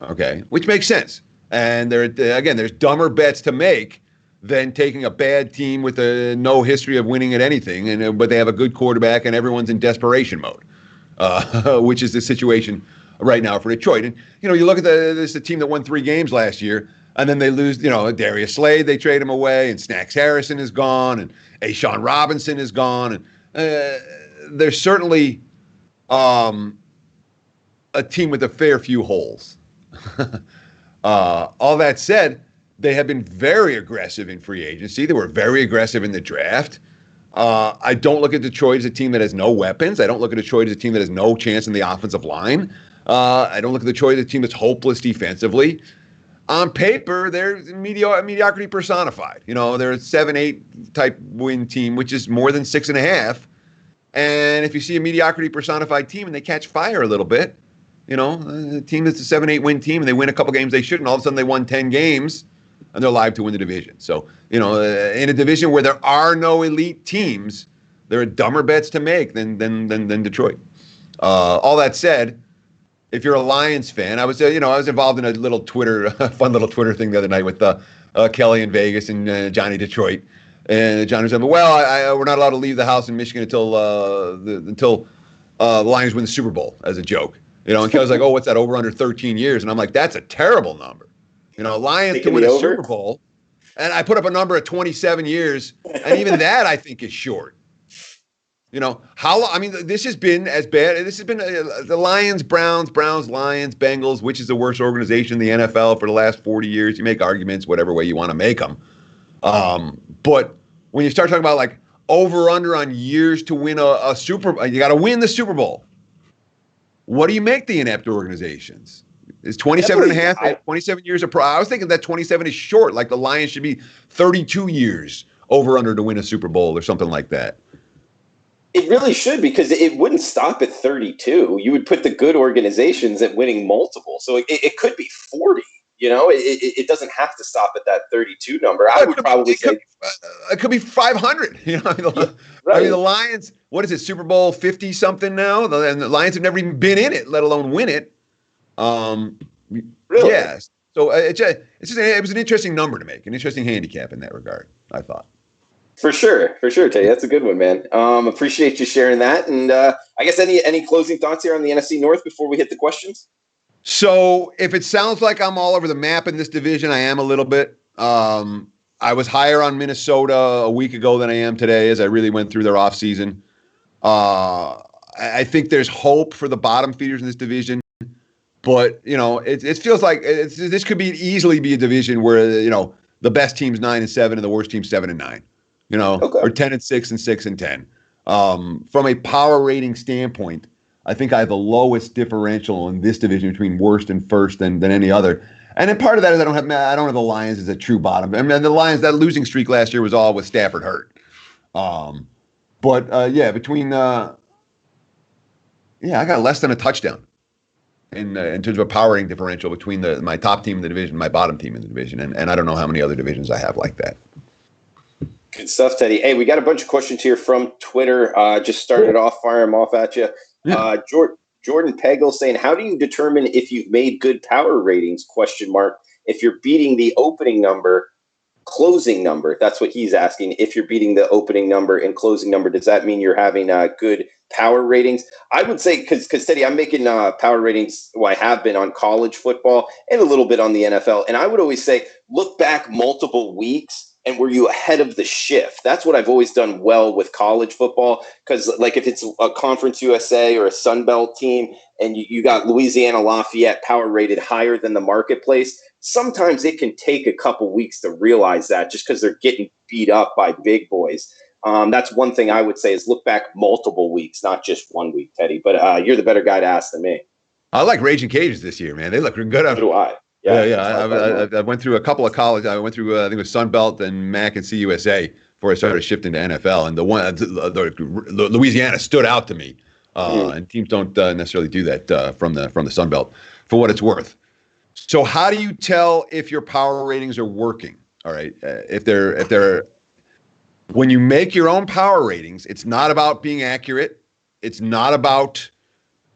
Speaker 2: Okay, which makes sense. And there's dumber bets to make than taking a bad team with no history of winning at anything, but they have a good quarterback and everyone's in desperation mode. Which is the situation right now for Detroit. And, you look at this team that won 3 games last year, and then they lose, Darius Slade, they trade him away, and Snacks Harrison is gone, and Ashawn Robinson is gone. And there's certainly a team with a fair few holes. All that said, they have been very aggressive in free agency. They were very aggressive in the draft. I don't look at Detroit as a team that has no weapons. I don't look at Detroit as a team that has no chance in the offensive line. I don't look at Detroit as a team that's hopeless defensively. On paper, they're mediocrity personified. They're a 7-8 type win team, which is more than 6.5. And if you see a mediocrity personified team and they catch fire a little bit, a team that's a 7-8 win team and they win a couple games they shouldn't, all of a sudden they won 10 games. And they're live to win the division. So, in a division where there are no elite teams, there are dumber bets to make than Detroit. All that said, if you're a Lions fan, I was involved in a little fun little Twitter thing the other night with Kelly in Vegas and Johnny Detroit. And Johnny was like, well, we're not allowed to leave the house in Michigan until the Lions win the Super Bowl as a joke. And Kelly's like, oh, what's that, over under 13 years? And I'm like, that's a terrible number. Lions to
Speaker 1: Taking
Speaker 2: win
Speaker 1: the
Speaker 2: a
Speaker 1: over?
Speaker 2: Super Bowl, and I put up a number of 27 years, and even that I think is short. This has been as bad. This has been the Lions, Browns, Lions, Bengals, which is the worst organization in the NFL for the last 40 years. You make arguments whatever way you want to make them. But when you start talking about like over under on years to win a Super Bowl, you got to win the Super Bowl. What do you make the inept organizations? Is 27 and a half, 27 years of I was thinking that 27 is short. Like the Lions should be 32 years over under to win a Super Bowl or something like that.
Speaker 1: It really should, because it wouldn't stop at 32. You would put the good organizations at winning multiple. So it could be 40. It doesn't have to stop at that 32 number. I would probably say
Speaker 2: it could be 500. The Lions, what is it, Super Bowl 50 something now? And the Lions have never even been in it, let alone win it.
Speaker 1: Really?
Speaker 2: Yes. So it was an interesting number to make, an interesting handicap in that regard, I thought.
Speaker 1: For sure, Teddy. That's a good one, man. Appreciate you sharing that. And I guess any closing thoughts here on the NFC North before we hit the questions?
Speaker 2: So if it sounds like I'm all over the map in this division, I am a little bit. I was higher on Minnesota a week ago than I am today as I really went through their offseason. I think there's hope for the bottom feeders in this division. But, it feels like this could easily be a division where, the best team's 9-7 and the worst team's 7-9.
Speaker 1: Okay.
Speaker 2: Or 10-6 and 6-10. From a power rating standpoint, I think I have the lowest differential in this division between worst and first than any other. And then part of that is I don't have the Lions as a true bottom. I mean, the Lions, that losing streak last year was all with Stafford hurt. Between I got less than a touchdown in terms of a power rating differential between my top team in the division, my bottom team in the division, and I don't know how many other divisions I have like that.
Speaker 1: Good stuff, Teddy. Hey, we got a bunch of questions here from Twitter. Just started off, fire them off at you. Yeah. Jordan Pagel saying, how do you determine if you've made good power ratings, ? If you're beating the opening number, closing number? That's what he's asking. If you're beating the opening number and closing number, does that mean you're having good power ratings? I would say, because Teddy, I'm making power ratings, I have been on college football and a little bit on the NFL. And I would always say, look back multiple weeks. And were you ahead of the shift? That's what I've always done well with college football. Because like if it's a Conference USA or a Sun Belt team and you got Louisiana Lafayette power rated higher than the marketplace, sometimes it can take a couple weeks to realize that just because they're getting beat up by big boys. That's one thing I would say is look back multiple weeks, not just 1 week, Teddy. But you're the better guy to ask than me.
Speaker 2: I like Raging Cajuns this year, man. They look good.
Speaker 1: So do I.
Speaker 2: Yeah. I went through a couple of college. I went through I think it was Sun Belt and MAC and CUSA before I started shifting to NFL. And the Louisiana stood out to me. And teams don't necessarily do that from the Sun Belt, for what it's worth. So how do you tell if your power ratings are working? All right, if they're when you make your own power ratings, it's not about being accurate. It's not about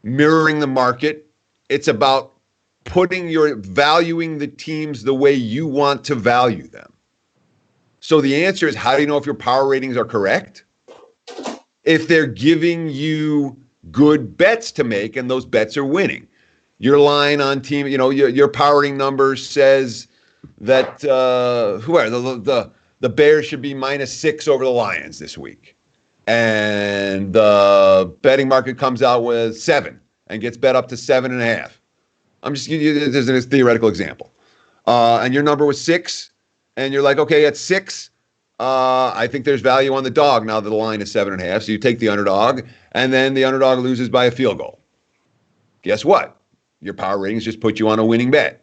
Speaker 2: mirroring the market. It's about valuing the teams the way you want to value them. So the answer is, how do you know if your power ratings are correct? If they're giving you good bets to make and those bets are winning. Your line on team, your power rating number says that the Bears should be -6 over the Lions this week. And the betting market comes out with 7 and gets bet up to 7.5. I'm just giving you this is a theoretical example. And your number was 6, and you're like, okay, at 6, I think there's value on the dog now that the line is 7.5. So you take the underdog, and then the underdog loses by a field goal. Guess what? Your power ratings just put you on a winning bet.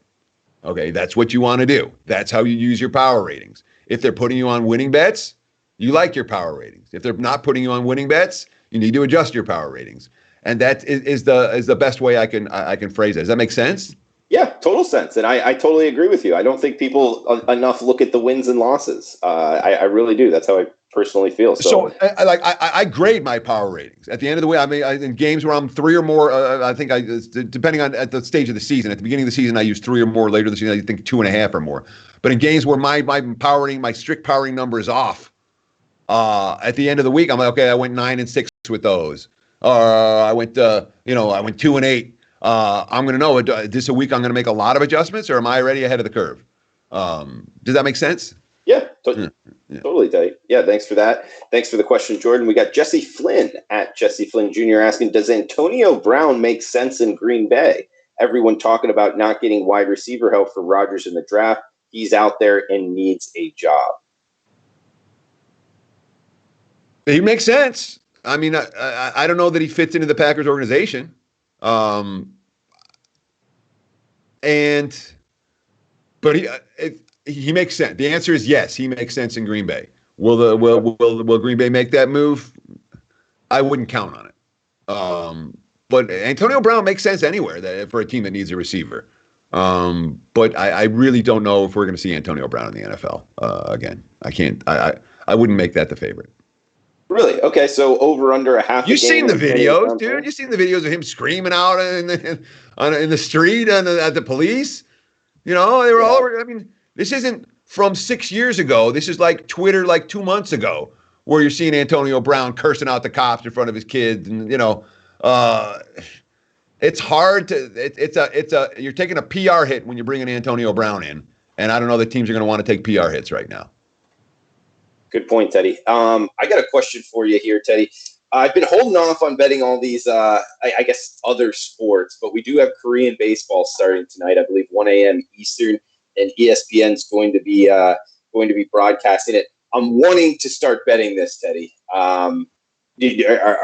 Speaker 2: Okay, that's what you want to do. That's how you use your power ratings. If they're putting you on winning bets, you like your power ratings. If they're not putting you on winning bets, you need to adjust your power ratings. And that is the best way I can phrase it. Does that make sense?
Speaker 1: Yeah, total sense. And I totally agree with you. I don't think people enough look at the wins and losses. I really do. That's how I personally feel.
Speaker 2: So I grade my power ratings at the end of the way. I mean, in games where I'm 3 or more, I think depending on at the stage of the season. At the beginning of the season, I use 3 or more. Later in the season, I think 2.5 or more. But in games where my power rating, my strict power rating number is off, at the end of the week, I'm like, okay, I went 9-6 with those. I went 2-8. I'm going to know this a week I'm going to make a lot of adjustments, or am I already ahead of the curve? Does that make sense?
Speaker 1: Yeah, totally, Teddy. Yeah, thanks for that. Thanks for the question, Jordan. We got Jesse Flynn at Jesse Flynn Jr. asking, does Antonio Brown make sense in Green Bay? Everyone talking about not getting wide receiver help for Rodgers in the draft. He's out there and needs a job.
Speaker 2: He makes sense. I mean, I don't know that he fits into the Packers organization. But he makes sense. The answer is yes, he makes sense in Green Bay. Will Green Bay make that move? I wouldn't count on it. But Antonio Brown makes sense anywhere for a team that needs a receiver. But I really don't know if we're going to see Antonio Brown in the NFL again. I can't. I wouldn't make that the favorite.
Speaker 1: Really? Okay, so over under a half.
Speaker 2: You've seen the videos, dude. You've seen the videos of him screaming out in the street at the police. You know, they were all over. I mean, this isn't from 6 years ago. This is like Twitter, like 2 months ago, where you're seeing Antonio Brown cursing out the cops in front of his kids, and it's hard to. You're taking a PR hit when you're bringing Antonio Brown in, and I don't know that teams are going to want to take PR hits right now.
Speaker 1: Good point, Teddy. I got a question for you here, Teddy. I've been holding off on betting all these, I guess, other sports, but we do have Korean baseball starting tonight. I believe 1 a.m. Eastern, and ESPN's going to be broadcasting it. I'm wanting to start betting this, Teddy. Are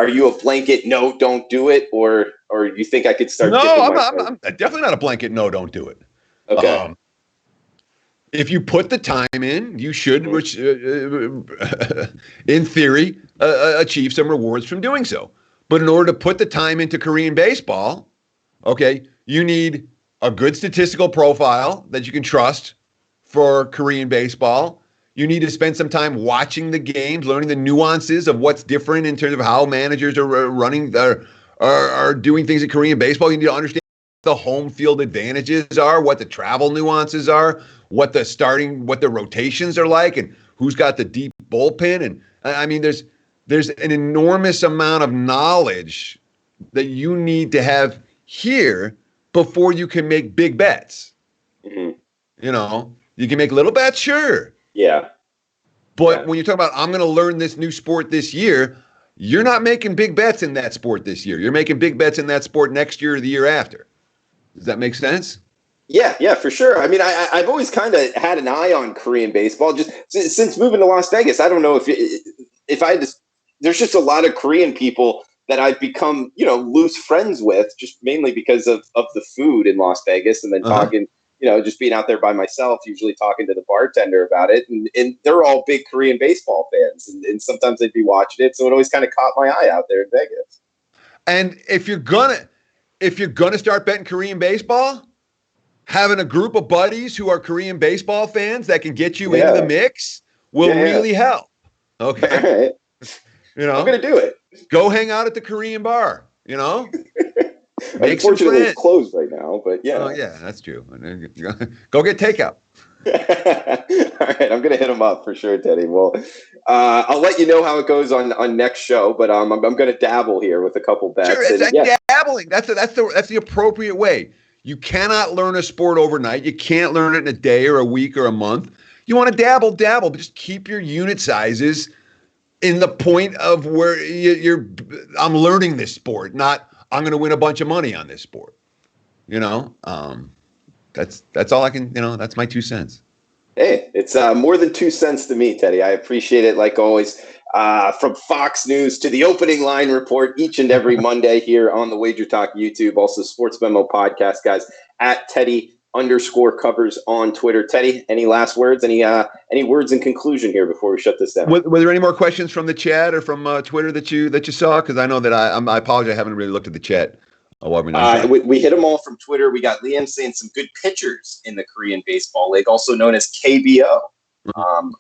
Speaker 1: you a blanket no, don't do it, or you think I could start?
Speaker 2: No, I'm definitely not a blanket no, don't do it.
Speaker 1: Okay.
Speaker 2: If you put the time in, you should, which in theory, achieve some rewards from doing so. But in order to put the time into Korean baseball, okay, you need a good statistical profile that you can trust for Korean baseball. You need to spend some time watching the games, learning the nuances of what's different in terms of how managers are running, are doing things in Korean baseball. You need to understand what the home field advantages are, what the travel nuances are, what the rotations are like, and who's got the deep bullpen. And I mean, there's an enormous amount of knowledge that you need to have here before you can make big bets. Mm-hmm. You know, you can make little bets, sure.
Speaker 1: Yeah.
Speaker 2: But when you're talking about, I'm going to learn this new sport this year, you're not making big bets in that sport this year. You're making big bets in that sport next year or the year after. Does that make sense?
Speaker 1: Yeah, for sure. I mean, I've always kind of had an eye on Korean baseball. Just since moving to Las Vegas, I don't know if I just there's just a lot of Korean people that I've become loose friends with, just mainly because of the food in Las Vegas, and then talking, just being out there by myself, usually talking to the bartender about it, and they're all big Korean baseball fans, and sometimes they'd be watching it, so it always kind of caught my eye out there in Vegas.
Speaker 2: And if you're gonna start betting Korean baseball, having a group of buddies who are Korean baseball fans that can get you into the mix will really help. Okay.
Speaker 1: All right. I'm going to do it.
Speaker 2: Go hang out at the Korean bar,
Speaker 1: Unfortunately, it's closed right now, but yeah.
Speaker 2: Oh, yeah, that's true. Go get takeout.
Speaker 1: All right. I'm going to hit them up for sure, Teddy. Well, I'll let you know how it goes on next show, but I'm going to dabble here with a couple bets.
Speaker 2: Sure, dabbling. That's the appropriate way. You cannot learn a sport overnight. You can't learn it in a day or a week or a month. You want to dabble, but just keep your unit sizes in the point of where I'm learning this sport, not I'm going to win a bunch of money on this sport. That's all I can, that's my 2 cents.
Speaker 1: Hey, it's more than 2 cents to me, Teddy. I appreciate it, like always. From Fox News to the opening line report each and every Monday here on the WagerTalk YouTube, also Sports Memo podcast, guys, at Teddy_covers on Twitter. Teddy, any last words? Any words in conclusion here before we shut this down?
Speaker 2: Were there any more questions from the chat or from Twitter that you saw? Because I know that I apologize, I haven't really looked at the chat.
Speaker 1: We hit them all from Twitter. We got Liam saying some good pitchers in the Korean Baseball League, also known as KBO. I'm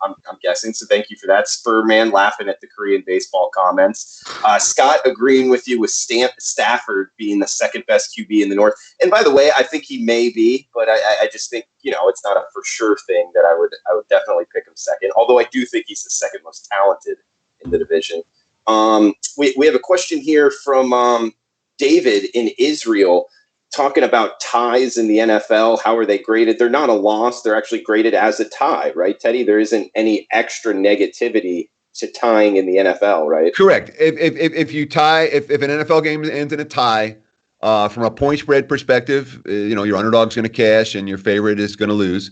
Speaker 1: guessing, so thank you for that. Spurman laughing at the Korean baseball comments. Scott agreeing with you with Stafford being the second best QB in the North. And by the way, I think he may be, but I just think it's not a for sure thing that I would definitely pick him second. Although I do think he's the second most talented in the division. We have a question here from David in Israel. talking about ties in the NFL, how are they graded? They're not a loss. They're actually graded as a tie, right, Teddy? There isn't any extra negativity to tying in the NFL, right?
Speaker 2: Correct. If you tie, if an NFL game ends in a tie, from a point spread perspective, your underdog's going to cash and your favorite is going to lose.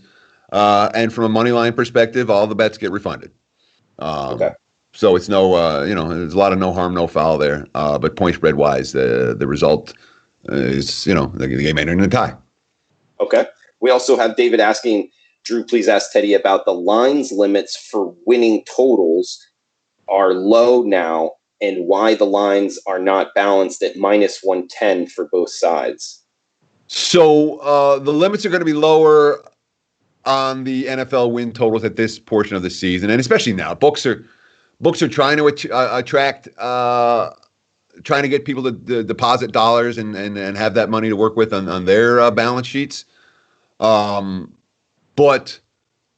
Speaker 2: And from a money line perspective, all the bets get refunded.
Speaker 1: Okay.
Speaker 2: So it's there's a lot of no harm, no foul there. But point spread wise, the result is, the game ended in a tie.
Speaker 1: Okay. We also have David asking, Drew, please ask Teddy about the lines limits for winning totals are low now and why the lines are not balanced at minus 110 for both sides.
Speaker 2: So the limits are going to be lower on the NFL win totals at this portion of the season, and especially now. Books are trying to attract, trying to get people to deposit dollars and have that money to work with on their balance sheets. But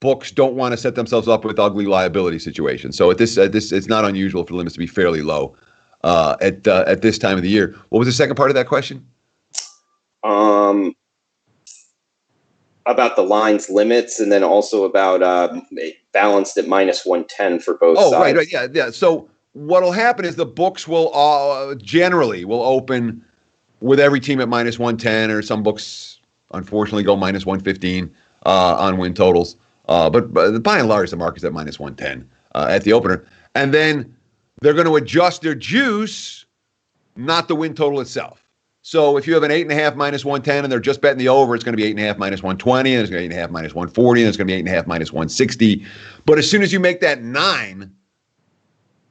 Speaker 2: books don't want to set themselves up with ugly liability situations. So at this, it's not unusual for the limits to be fairly low at this time of the year. What was the second part of that question?
Speaker 1: About the lines limits, and then also about balanced at minus 110 for both sides.
Speaker 2: Oh, right, yeah. So what'll happen is the books will generally open with every team at minus 110, or some books unfortunately go minus 115 on win totals. But by and large, the market's at minus 110 at the opener, and then they're going to adjust their juice, not the win total itself. So if you have an 8.5 minus 110 and they're just betting the over, it's going to be 8.5 minus 120, and there's going to be 8.5 minus 140, and there's going to be 8.5 minus 160. But as soon as you make that 9,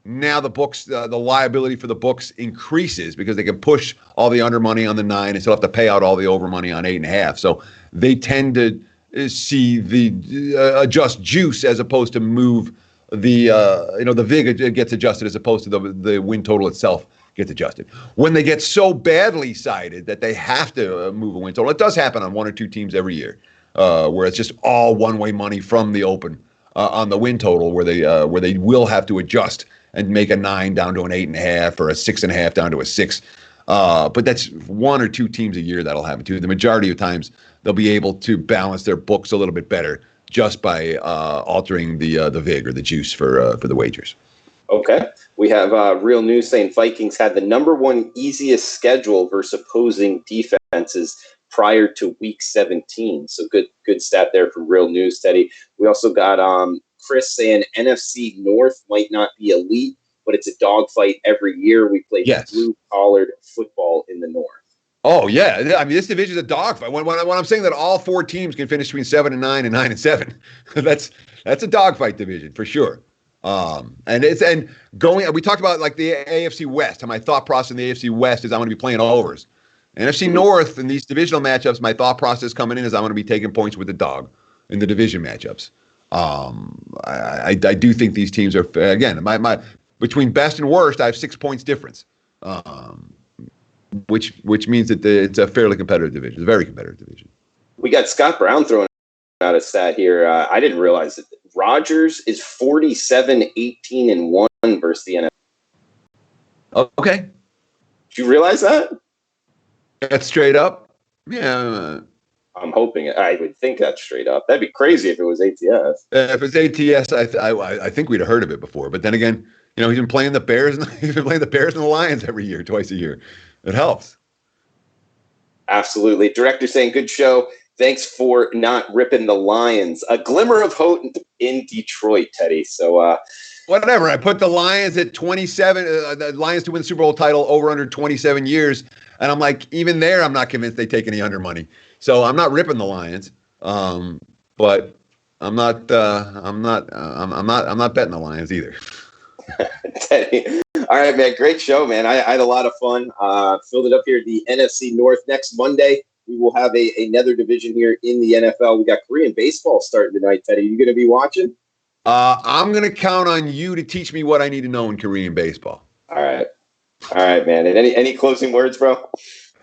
Speaker 2: now the books, the liability for the books increases because they can push all the under money on the 9 and still have to pay out all the over money on 8.5. So they tend to see the adjust juice as opposed to move the the VIG gets adjusted as opposed to the win total itself gets adjusted. When they get so badly sided that they have to move a win total, it does happen on one or two teams every year, where it's just all one-way money from the open on the win total, where they will have to adjust and make a 9 down to an 8.5 or a 6.5 down to a 6. But that's one or two teams a year that'll happen too. The majority of times they'll be able to balance their books a little bit better just by altering the VIG or the juice for the wagers.
Speaker 1: Okay. We have Real News saying Vikings had the number one easiest schedule versus opposing defenses prior to week 17. So good stat there from Real News, Teddy. We also got Chris saying NFC North might not be elite, but it's a dogfight every year. We play blue-collared football in the North.
Speaker 2: Oh, yeah. I mean, this division is a dogfight. When I'm saying that all four teams can finish between 7-9 and 9-7, that's a dogfight division for sure. We talked about like the AFC West. My thought process in the AFC West is I'm going to be playing overs. NFC North in these divisional matchups, my thought process coming in is I'm going to be taking points with the dog in the division matchups. I do think these teams are, again, my between best and worst, I have 6 points difference, which means that it's a fairly competitive division. It's a very competitive division.
Speaker 1: We got Scott Brown throwing out a stat here. I didn't realize that Rodgers is 47-18-1 versus the NFL.
Speaker 2: Okay.
Speaker 1: Did you realize that?
Speaker 2: That's straight up? Yeah.
Speaker 1: I'm hoping. I would think that's straight up. That'd be crazy if it was ATS.
Speaker 2: If it's ATS, I think we'd have heard of it before. But then again, he's been playing the Bears and the Lions every year, twice a year. It helps.
Speaker 1: Absolutely. Director saying, good show. Thanks for not ripping the Lions. A glimmer of hope in Detroit, Teddy. So
Speaker 2: whatever. I put the Lions at 27. The Lions to win the Super Bowl title over under 27 years, and I'm like, even there, I'm not convinced they take any under money. So I'm not ripping the Lions, but I'm not betting the Lions either.
Speaker 1: Teddy. All right, man. Great show, man. I had a lot of fun. Filled it up here at the NFC North. Next Monday, we will have another division here in the NFL. We got Korean baseball starting tonight, Teddy. You going to be watching?
Speaker 2: I'm going to count on you to teach me what I need to know in Korean baseball.
Speaker 1: All right, man. And any closing words, bro?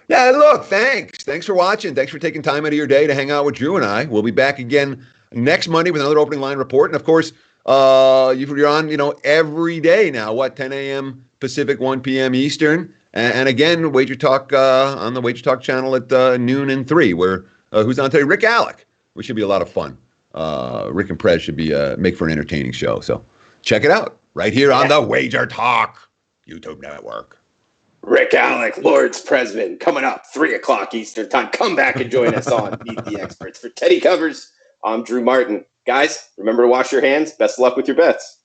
Speaker 2: Yeah, look, thanks. Thanks for watching. Thanks for taking time out of your day to hang out with Drew and I. We'll be back again next Monday with another opening line report. And, of course, you're on, every day now, 10 a.m. Pacific, 1 p.m. Eastern. And again, Wager Talk on the Wager Talk channel at noon and 3, where who's on today? Rick Alec, which should be a lot of fun. Rick and Prez should be make for an entertaining show. So check it out right here on the Wager Talk YouTube network.
Speaker 1: Rick Alec, Lords Presman, coming up 3:00 Eastern time. Come back and join us on Meet the Experts. For Teddy Covers, I'm Drew Martin. Guys, remember to wash your hands. Best of luck with your bets.